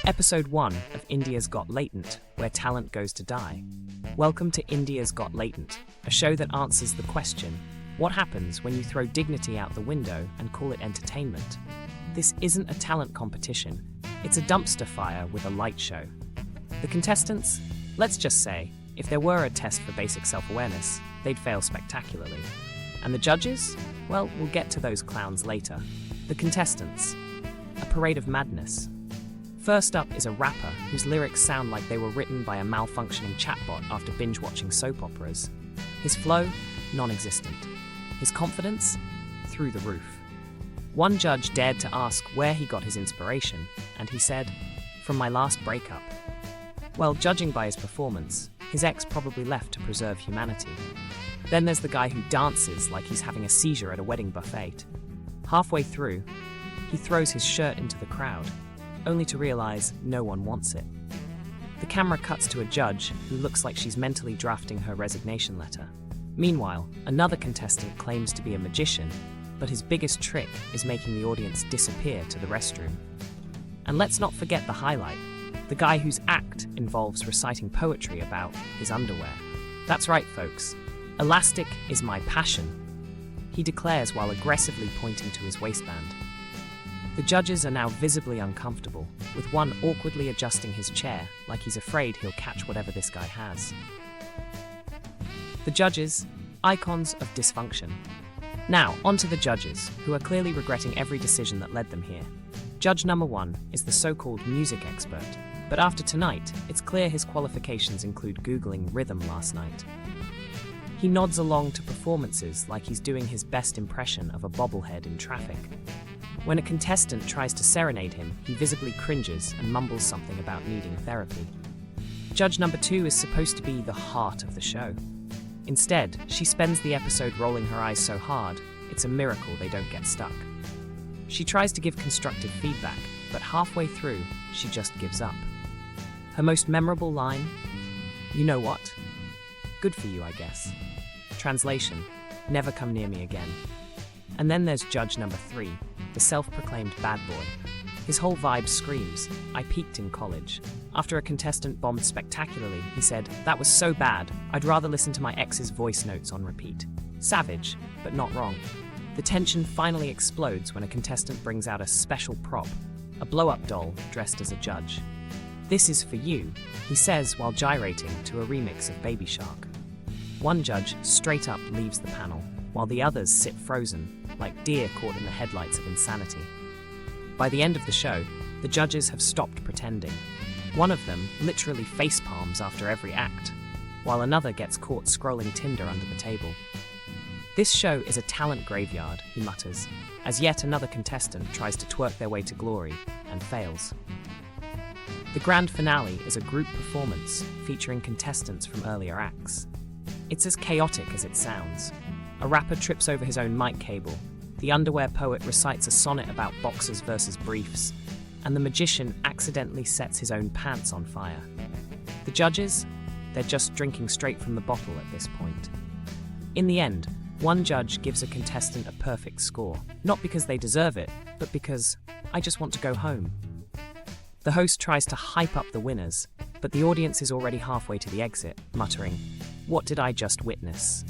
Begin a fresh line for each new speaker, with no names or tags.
Episode 1 of India's Got Latent, where talent goes to die. Welcome to India's Got Latent, a show that answers the question, what happens when you throw dignity out the window and call it entertainment? This isn't a talent competition, it's a dumpster fire with a light show. The contestants? Let's just say, if there were a test for basic self-awareness, they'd fail spectacularly. And the judges? Well, we'll get to those clowns later. The contestants. A parade of madness. First up is a rapper whose lyrics sound like they were written by a malfunctioning chatbot after binge-watching soap operas. His flow? Non-existent. His confidence? Through the roof. One judge dared to ask where he got his inspiration, and he said, "From my last breakup." Well, judging by his performance, his ex probably left to preserve humanity. Then there's the guy who dances like he's having a seizure at a wedding buffet. Halfway through, he throws his shirt into the crowd, only to realize no one wants it. The camera cuts to a judge who looks like she's mentally drafting her resignation letter. Meanwhile, another contestant claims to be a magician, but his biggest trick is making the audience disappear to the restroom. And let's not forget the highlight, the guy whose act involves reciting poetry about his underwear. That's right, folks. Elastic is my passion, he declares while aggressively pointing to his waistband. The judges are now visibly uncomfortable, with one awkwardly adjusting his chair like he's afraid he'll catch whatever this guy has. The judges, icons of dysfunction. Now, on to the judges, who are clearly regretting every decision that led them here. Judge number 1 is the so-called music expert, but after tonight, it's clear his qualifications include Googling rhythm last night. He nods along to performances like he's doing his best impression of a bobblehead in traffic. When a contestant tries to serenade him, he visibly cringes and mumbles something about needing therapy. Judge number 2 is supposed to be the heart of the show. Instead, she spends the episode rolling her eyes so hard, it's a miracle they don't get stuck. She tries to give constructive feedback, but halfway through, she just gives up. Her most memorable line? "You know what? Good for you, I guess." Translation: never come near me again. And then there's judge number 3, the self-proclaimed bad boy. His whole vibe screams, "I peaked in college." After a contestant bombed spectacularly, he said, "That was so bad, I'd rather listen to my ex's voice notes on repeat." Savage, but not wrong. The tension finally explodes when a contestant brings out a special prop, a blow-up doll dressed as a judge. "This is for you," he says while gyrating to a remix of Baby Shark. One judge straight up leaves the panel, while the others sit frozen, like deer caught in the headlights of insanity. By the end of the show, the judges have stopped pretending. One of them literally facepalms after every act, while another gets caught scrolling Tinder under the table. "This show is a talent graveyard," he mutters, as yet another contestant tries to twerk their way to glory and fails. The grand finale is a group performance featuring contestants from earlier acts. It's as chaotic as it sounds. A rapper trips over his own mic cable, the underwear poet recites a sonnet about boxers versus briefs, and the magician accidentally sets his own pants on fire. The judges? They're just drinking straight from the bottle at this point. In the end, one judge gives a contestant a perfect score, not because they deserve it, but because, "I just want to go home." The host tries to hype up the winners, but the audience is already halfway to the exit, muttering, "What did I just witness?"